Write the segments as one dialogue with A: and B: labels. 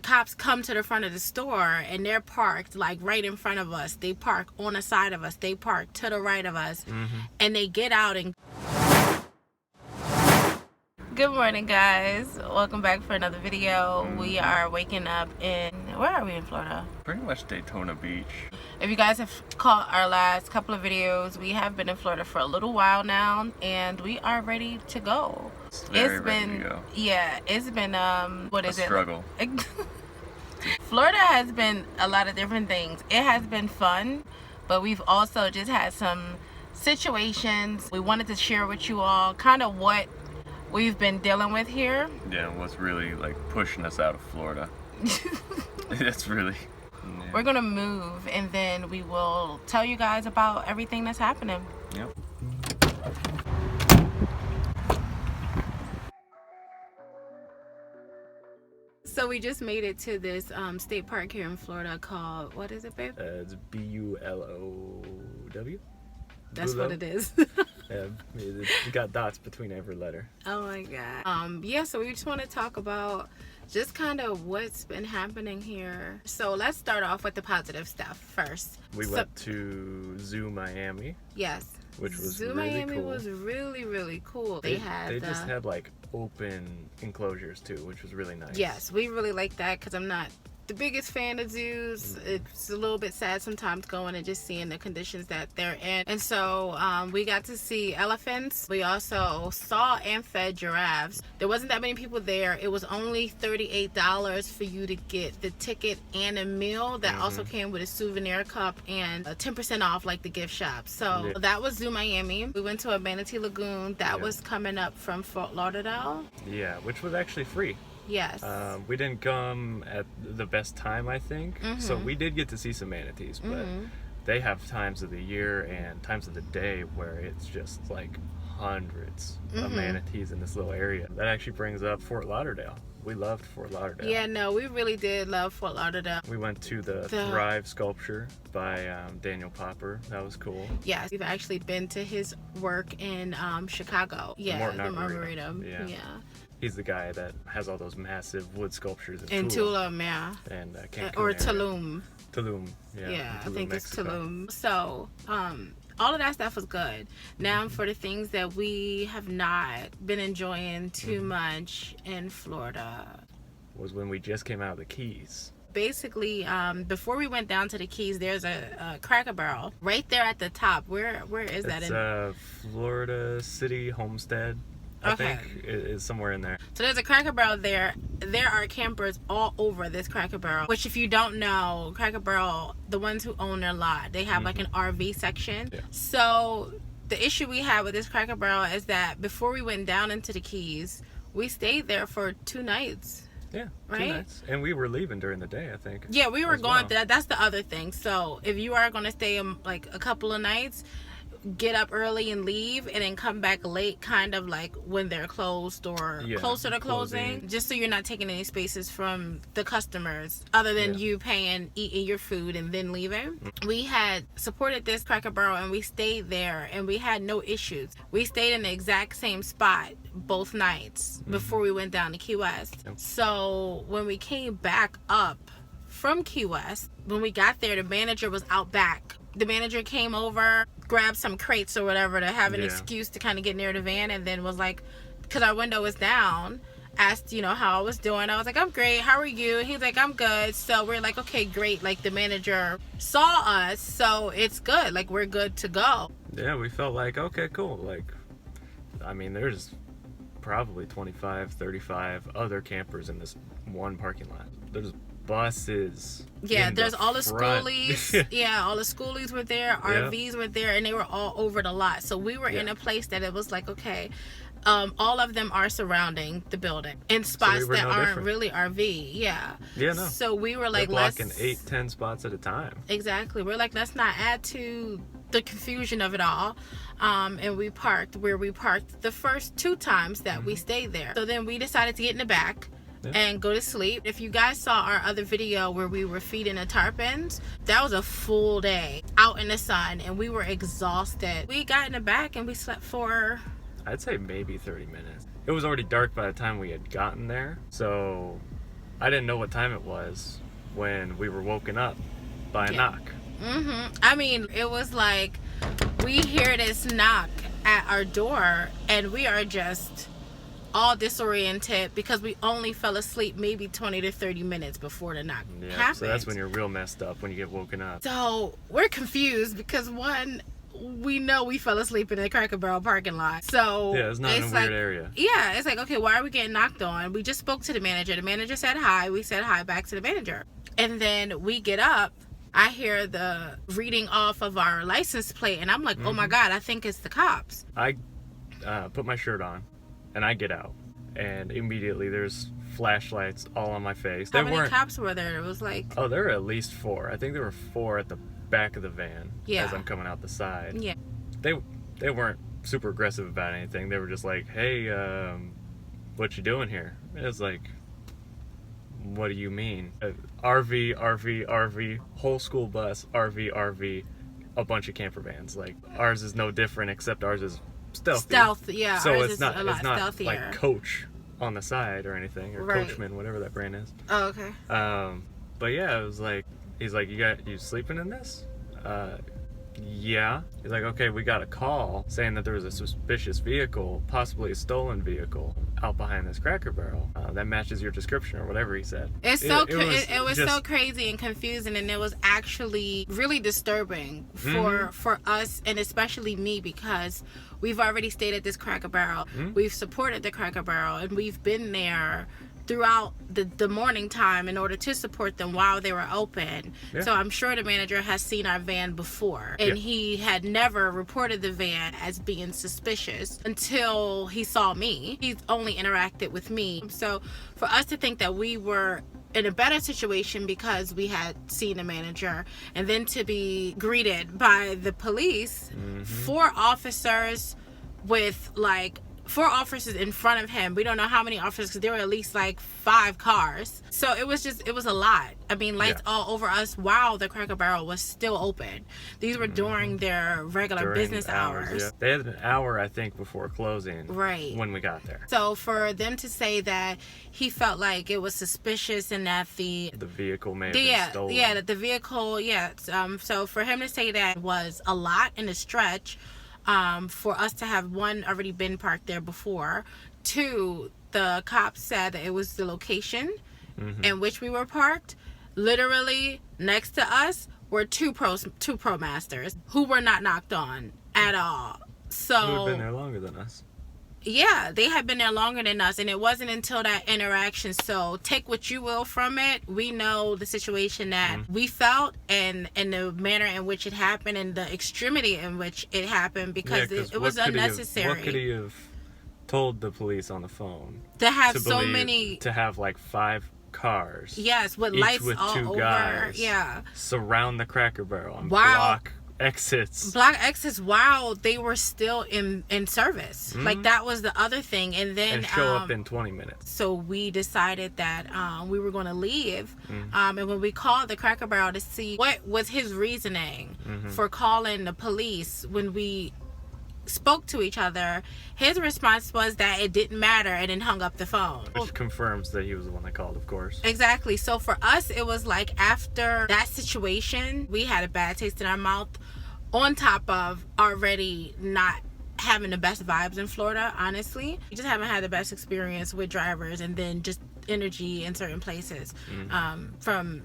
A: cops come to the front of the store and they're parked like right in front of us. They park on the side of us. They park to the right of us. And they get out and... Good morning, guys. Welcome back for another video. We are waking up in... Where are we in Florida?
B: Pretty much Daytona Beach.
A: If you guys have caught our last couple of videos, we have been in Florida for a little while now, and we are ready to go.
B: It's been,
A: yeah, it's been, what is it?
B: Struggle.
A: Florida has been a lot of different things. It has been fun, but we've also just had some situations. We wanted to share with you all kind of what we've been dealing with here.
B: Yeah, what's really like pushing us out of Florida. That's really... Yeah.
A: We're gonna move and then we will tell you guys about everything that's happening.
B: Yep.
A: So we just made it to this state park here in Florida called, what is it, babe?
B: It's B-U-L-O-W.
A: That's
B: Bulo.
A: what it is.
B: Yeah, you got dots between every letter.
A: Oh my god. Yeah, so we just want to talk about just kind of what's been happening here. So let's start off with the positive stuff first.
B: We went to Zoo Miami.
A: Yes.
B: Which was
A: Zoo
B: really
A: Miami
B: cool.
A: was really cool. They
B: just had like open enclosures too, which was really nice.
A: Yes, we really like that because I'm not the biggest fan of zoos. It's a little bit sad sometimes going and just seeing the conditions that they're in. And so we got to see elephants. We also saw and fed giraffes. There wasn't that many people there. It was only $38 for you to get the ticket and a meal that also came with a souvenir cup and a 10% off like the gift shop. So that was Zoo Miami. We went to a Manatee Lagoon that was coming up from Fort Lauderdale. Yeah,
B: which was actually free.
A: Yes.
B: We didn't come at the best time, I think. So we did get to see some manatees, but they have times of the year and times of the day where it's just like hundreds of manatees in this little area. That actually brings up Fort Lauderdale. We loved Fort Lauderdale.
A: Yeah, no, we really did love Fort Lauderdale.
B: We went to the Thrive sculpture by Daniel Popper. That was cool.
A: Yes, we've actually been to his work in Chicago. Yeah, the Arboretum. Yeah.
B: He's the guy that has all those massive wood sculptures
A: in Tulum, yeah.
B: And Cancun
A: or
B: area.
A: Tulum.
B: Tulum, yeah.
A: Yeah,
B: Tulum,
A: I think
B: Mexico.
A: it's Tulum. So, all of that stuff was good. Now, for the things that we have not been enjoying too much in Florida,
B: was when we just came out of the Keys.
A: Basically, before we went down to the Keys, there's a Cracker Barrel right there at the top. Where is that?
B: It's Florida City Homestead. I think is somewhere in there.
A: So there's a Cracker Barrel there. There are campers all over this Cracker Barrel, which if you don't know, Cracker Barrel, the ones who own their lot, they have like an RV section. Yeah. So the issue we had with this Cracker Barrel is that before we went down into the Keys, we stayed there for 2 nights.
B: Yeah,
A: right?
B: 2 nights. And we were leaving during the day, I think.
A: Yeah, we were going to that. That's the other thing. So if you are going to stay like a couple of nights, get up early and leave and then come back late, kind of like when they're closed or closer to closing, just so you're not taking any spaces from the customers other than you paying, eating your food and then leaving. We had supported this Cracker Barrel and we stayed there and we had no issues. We stayed in the exact same spot both nights before we went down to Key West. So when we came back up from Key West, when we got there, the manager was out back. The manager came over, grabbed some crates or whatever to have an excuse to kind of get near the van, and then was like, because our window was down, asked, how I was doing. I was like, I'm great. How are you? He's like, I'm good. So we're like, okay, great. Like, the manager saw us, so it's good. Like, we're good to go.
B: Yeah, we felt like, okay, cool. Like, I mean, there's probably 25, 35 other campers in this one parking lot. There's buses.
A: Yeah, there's all the schoolies. Yeah, all the schoolies were there. RVs were there, and they were all over the lot. So we were in a place that it was like, okay, all of them are surrounding the building in spots that aren't really RV. Yeah.
B: Yeah, no.
A: So we were like,
B: they're blocking 8-10 spots at a time.
A: Exactly. We're like, let's not add to the confusion of it all. And we parked where we parked the first 2 times that we stayed there. So then we decided to get in the back and go to sleep. If you guys saw our other video where we were feeding the tarpons, that was a full day out in the sun and we were exhausted. We got in the back and we slept for,
B: I'd say maybe 30 minutes. It was already dark by the time we had gotten there, so I didn't know what time it was when we were woken up by a knock.
A: I mean, it was like we hear this knock at our door and we are just all disoriented because we only fell asleep maybe 20 to 30 minutes before the knock happened.
B: So that's when you're real messed up, when you get woken up.
A: So we're confused because one, we know we fell asleep in the Cracker Barrel parking lot. So
B: yeah, it's not in a weird area.
A: Yeah, it's like, okay, why are we getting knocked on? We just spoke to the manager. The manager said hi. We said hi back to the manager. And then we get up. I hear the reading off of our license plate, and I'm like, oh my God, I think it's the cops.
B: I put my shirt on, and I get out, and immediately there's flashlights all on my face.
A: How many cops were there? It was like...
B: Oh, there were at least 4. I think there were 4 at the back of the van as I'm coming out the side.
A: Yeah.
B: They weren't super aggressive about anything. They were just like, hey, what you doing here? It was like, what do you mean? RV, whole school bus, RV, a bunch of camper vans. Like, ours is no different, except ours is stealthy.
A: Yeah.
B: So
A: ours
B: it's not
A: stealthier.
B: like Coach on the side or anything, or Coachman, whatever that brand is.
A: Oh, okay.
B: But yeah, it was like, he's like, you sleeping in this? Yeah. He's like, okay, we got a call saying that there was a suspicious vehicle, possibly a stolen vehicle, out behind this Cracker Barrel that matches your description, or whatever he said.
A: It was so crazy and confusing, and it was actually really disturbing for us, and especially me, because we've already stayed at this Cracker Barrel. We've supported the Cracker Barrel, and we've been there throughout the morning time in order to support them while they were open. Yeah. So I'm sure the manager has seen our van before, and he had never reported the van as being suspicious until he saw me. He's only interacted with me. So for us to think that we were in a better situation because we had seen a manager, and then to be greeted by the police, 4 officers with like 4 officers in front of him. We don't know how many officers, because there were at least like 5 cars. So it was a lot. I mean, lights all over us while the Cracker Barrel was still open. These were during their regular business hours.
B: Yeah. They had an hour, I think, before closing.
A: Right.
B: When we got there.
A: So for them to say that he felt like it was suspicious and that the
B: vehicle may have been stolen.
A: Yeah, that the vehicle, so for him to say that was a lot in a stretch. For us to have, 1, already been parked there before. 2, the cops said that it was the location in which we were parked. Literally next to us were two pro masters who were not knocked on at all. So
B: who had been there longer than us.
A: Yeah, they had been there longer than us, and it wasn't until that interaction. So take what you will from it. We know the situation that we felt, and the manner in which it happened, and the extremity in which it happened, because it was unnecessary.
B: What could he have told the police on the phone?
A: To have
B: to have like 5 cars.
A: Yes, with
B: each
A: lights
B: with
A: all
B: 2
A: over.
B: guys.
A: Yeah.
B: Surround the Cracker Barrel and block exits
A: while they were still in service. Like, that was the other thing. And then
B: show up in 20 minutes.
A: So we decided that we were going to leave, and when we called the Cracker Barrel to see what was his reasoning for calling the police, when we spoke to each other, his response was that it didn't matter, and then hung up the phone.
B: Which confirms that he was the one that called, of course.
A: Exactly. So for us, it was like, after that situation, we had a bad taste in our mouth, on top of already not having the best vibes in Florida, honestly. We just haven't had the best experience with drivers, and then just energy in certain places from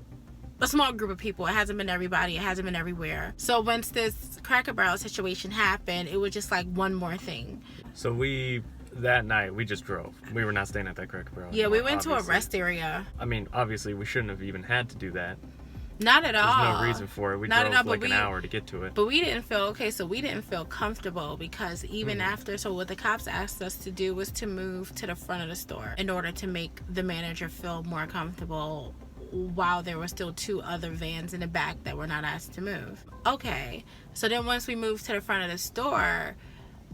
A: a small group of people. It hasn't been everybody, it hasn't been everywhere. So once this Cracker Barrel situation happened, it was just like one more thing.
B: So that night we just drove. We were not staying at that Cracker Barrel anymore,
A: we went to a rest area.
B: I mean, obviously we shouldn't have even had to do that.
A: Not at all.
B: There's no reason for it. We drove like an hour to get to it.
A: But we didn't feel we didn't feel comfortable, because even after, so what the cops asked us to do was to move to the front of the store in order to make the manager feel more comfortable, while there were still 2 other vans in the back that were not asked to move. Okay, so then once we moved to the front of the store,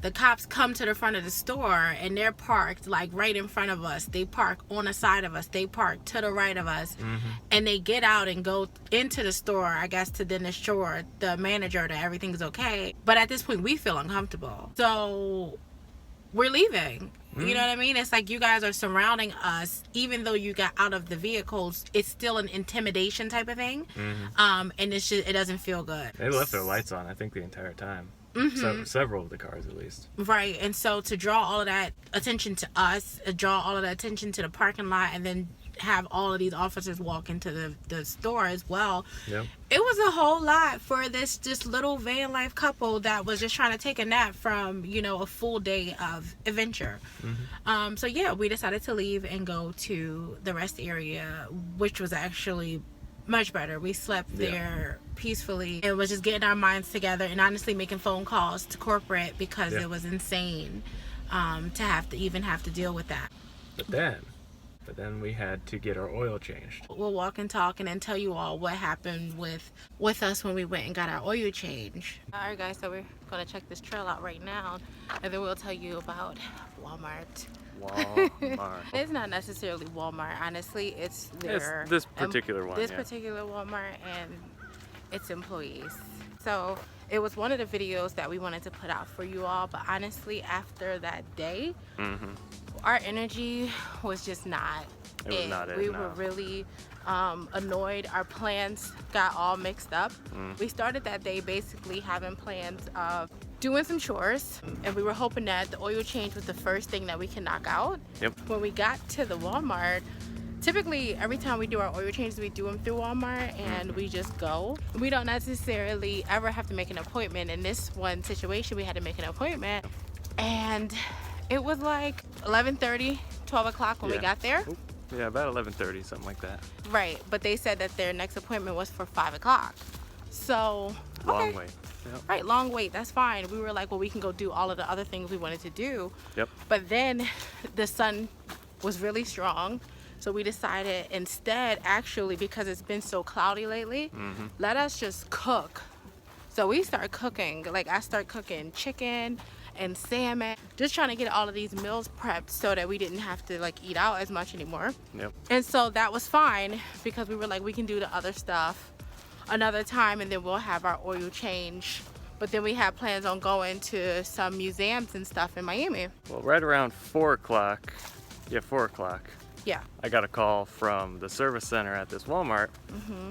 A: the cops come to the front of the store, and they're parked like right in front of us. They park on the side of us. They park to the right of us. And they get out and go into the store, I guess, to then assure the manager that everything's okay. But at this point, we feel uncomfortable. So we're leaving. You know what I mean? It's like you guys are surrounding us. Even though you got out of the vehicles, it's still an intimidation type of thing. And it's just, it doesn't feel good.
B: They left their lights on, I think, the entire time. So, several of the cars, at least.
A: Right. And so to draw all of that attention to us, draw all of that attention to the parking lot, and then have all of these officers walk into the store as well. Yep. It was a whole lot for this just little van life couple that was just trying to take a nap from, you know, a full day of adventure. So yeah, we decided to leave and go to the rest area, which was actually much better. We slept there peacefully and was just getting our minds together and honestly making phone calls to corporate because it was insane to have to deal with that.
B: But then we had to get our oil changed.
A: We'll walk and talk and then tell you all what happened with us when we went and got our oil change. Alright guys, so we're going to check this trail out right now and then we'll tell you about Walmart. It's not necessarily Walmart, honestly. It's
B: this particular one.
A: This particular Walmart and its employees. So it was one of the videos that we wanted to put out for you all, but honestly, after that day, our energy was just not it. We were really annoyed. Our plans got all mixed up. We started that day basically having plans of doing some chores, and we were hoping that the oil change was the first thing that we can knock out. When we got to the Walmart, typically every time we do our oil changes, we do them through Walmart and we just go. We don't necessarily ever have to make an appointment. In this one situation, we had to make an appointment, and it was like 11:30, 12 o'clock when we got there.
B: Yeah, about 11:30, something like that.
A: Right, but they said that their next appointment was for 5 o'clock. So,
B: long wait.
A: Right, long wait, that's fine. We were like, well, we can go do all of the other things we wanted to do. But then the sun was really strong. So we decided instead, actually, because it's been so cloudy lately, let us just cook. So we start cooking. Like, I start cooking chicken and salmon, just trying to get all of these meals prepped so that we didn't have to like eat out as much anymore. And so that was fine because we were like, we can do the other stuff another time and then we'll have our oil change. But then we had plans on going to some museums and stuff in Miami.
B: Well, right around 4 o'clock, 4 o'clock, I got a call from the service center at this Walmart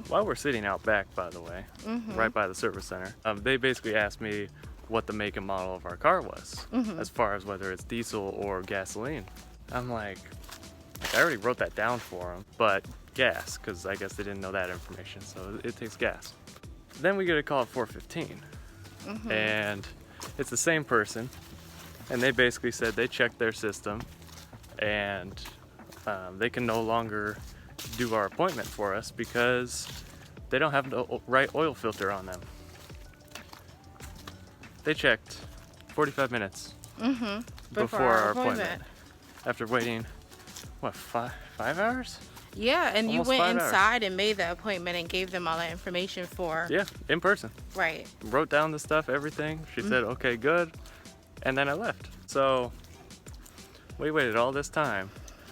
B: while we're sitting out back, by the way, right by the service center. They basically asked me what the make and model of our car was, as far as whether it's diesel or gasoline. I'm like I already wrote that down for them, but gas, because I guess they didn't know that information, so it takes gas. Then we get a call at 4:15, and it's the same person, and they basically said they checked their system, and they can no longer do our appointment for us because they don't have the right oil filter on them. They checked 45 minutes before our appointment. After waiting, what, 5 hours?
A: Yeah, and
B: Almost
A: you went
B: 5
A: inside and made the appointment and gave them all that information for...
B: Yeah, in person.
A: Right.
B: Wrote down the stuff, everything. She said, okay, good. And then I left. So we waited all this time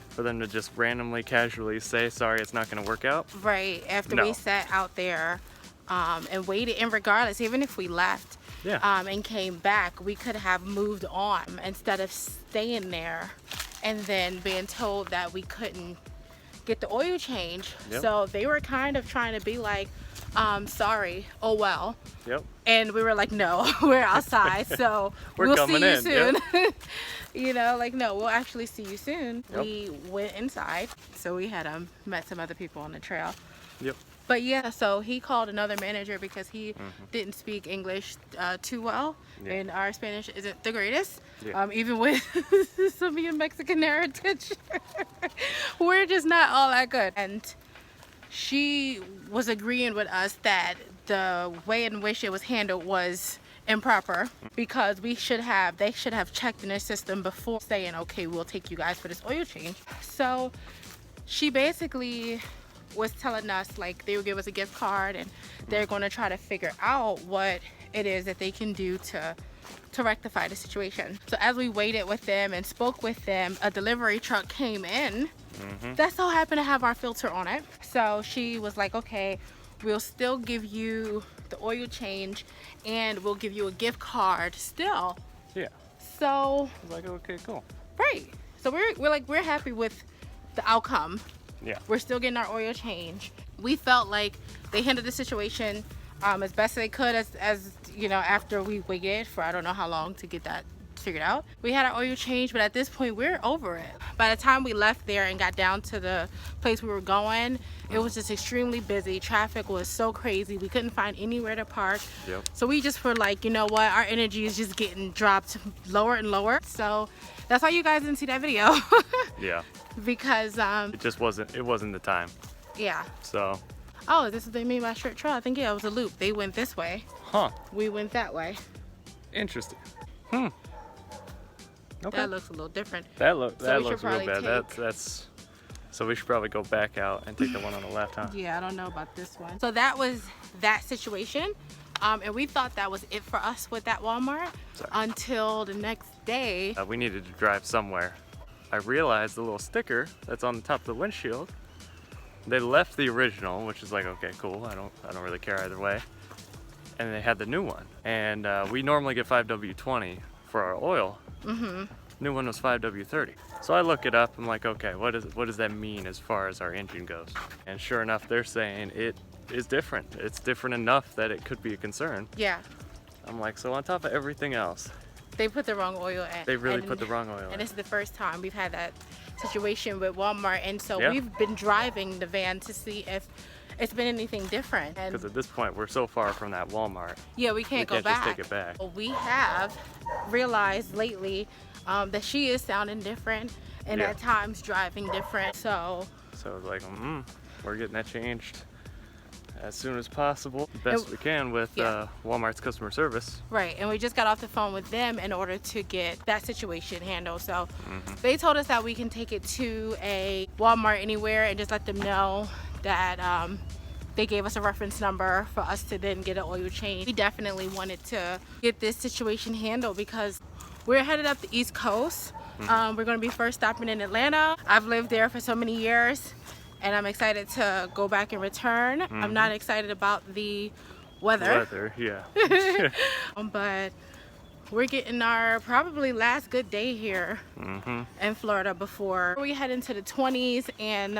B: for them to just randomly, casually say, sorry, it's not going to work out.
A: Right. After we sat out there and waited, and regardless, even if we left and came back, we could have moved on instead of staying there and then being told that we couldn't get the oil change. So they were kind of trying to be like, sorry, oh well. And we were like, no, we're outside, so we'll see you soon. You know, like, no, we'll actually see you soon. We went inside, so we had met some other people on the trail. But yeah, so he called another manager because he didn't speak English too well, and our Spanish isn't the greatest. Even with some of your Mexican heritage, we're just not all that good. And she was agreeing with us that the way in which it was handled was improper because they should have checked in their system before saying, okay, we'll take you guys for this oil change. So she basically was telling us like they would give us a gift card and they're going to try to figure out what it is that they can do to rectify the situation. So as we waited with them and spoke with them, a delivery truck came in that so happened to have our filter on it. So she was like, okay, we'll still give you the oil change and we'll give you a gift card still. So
B: I was like, okay, cool.
A: right. So we're happy with the outcome.
B: Yeah.
A: We're still getting our oil change. We felt like they handled the situation as best they could, as you know, after we waited for I don't know how long to get that figured out. We had our oil change, but at this point we're over it. By the time we left there and got down to the place we were going, it was just extremely busy. Traffic was so crazy. We couldn't find anywhere to park.
B: Yep.
A: So we just were like, you know what, our energy is just getting dropped lower and lower. So that's why you guys didn't see that video.
B: Yeah.
A: Because
B: it wasn't the time.
A: yeah.
B: So.
A: Oh, this is what they mean by short trail. I think, yeah, it was a loop. They went this way.
B: Huh.
A: We went that way.
B: Interesting. Okay.
A: That looks a little different.
B: That looks real
A: probably
B: bad. That's so we should probably go back out and take the one on the left, huh?
A: Yeah, I don't know about this one. So that was that situation. And we thought that was it for us with that Walmart until the next day.
B: We needed to drive somewhere. I realized the little sticker that's on the top of the windshield. They left the original, which is like, okay, cool. I don't really care either way. And they had the new one. And we normally get 5W20 for our oil. New one was 5W30. So I look it up. I'm like, okay, what does that mean as far as our engine goes? And sure enough, they're saying it is different. It's different enough that it could be a concern.
A: Yeah.
B: I'm like, so on top of everything else,
A: they put the wrong oil in.
B: They really put the wrong oil in.
A: And this is the first time we've had that situation with Walmart. And so
B: Yeah.
A: we've been driving the van to see if it's been anything different.
B: Because at this point, we're so far from that Walmart.
A: Yeah, we can't go back.
B: Just take it back.
A: We have realized lately that she is sounding different and
B: Yeah.
A: at times driving different. So
B: it's like, we're getting that changed as soon as possible, best we can with
A: Yeah.
B: Walmart's customer service.
A: right, and we just got off the phone with them in order to get that situation handled. So they told us that we can take it to a Walmart anywhere and just let them know that they gave us a reference number for us to then get an oil change. We definitely wanted to get this situation handled because we're headed up the East Coast. We're going to be first stopping in Atlanta. I've lived there for so many years and I'm excited to go back and return. I'm not excited about the weather.
B: Yeah.
A: But we're getting our probably last good day here in Florida before we head into the 20s and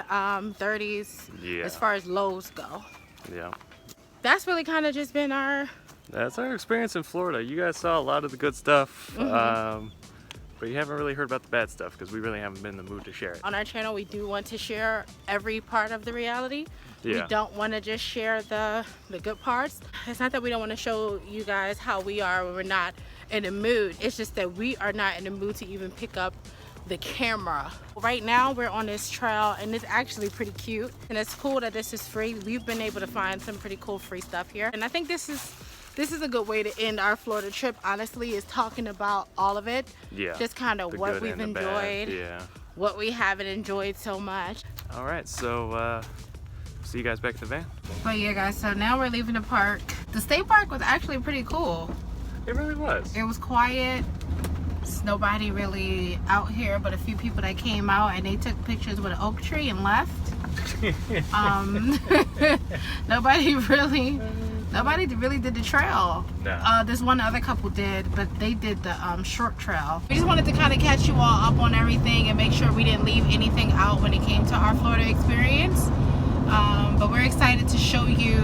A: 30s as far as lows go.
B: Yeah.
A: That's really kind of just been
B: That's our experience in Florida. You guys saw a lot of the good stuff, but you haven't really heard about the bad stuff because we really haven't been in the mood to share it.
A: On our channel, we do want to share every part of the reality.
B: Yeah.
A: We don't want to just share the good parts. It's not that we don't want to show you guys how we are when we're not in the mood. It's just that we are not in the mood to even pick up the camera. Right now we're on this trail and it's actually pretty cute and it's cool that this is free. We've been able to find some pretty cool free stuff here, and I think this is a good way to end our Florida trip, honestly, is talking about all of it.
B: Yeah.
A: Just kind of what we've enjoyed,
B: Yeah.
A: what we haven't enjoyed so much.
B: All right, so see you guys back at the van.
A: But yeah guys, so now we're leaving the park. The state park was actually pretty cool.
B: It really was.
A: It was quiet. There's nobody really out here but a few people that came out and they took pictures with an oak tree and left. Nobody really did the trail.
B: No.
A: This one other couple did, but they did the short trail. We just wanted to kind of catch you all up on everything and make sure we didn't leave anything out when it came to our Florida experience. But we're excited to show you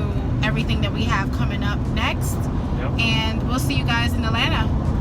A: everything that we have coming up next.
B: Yep.
A: And we'll see you guys in Atlanta.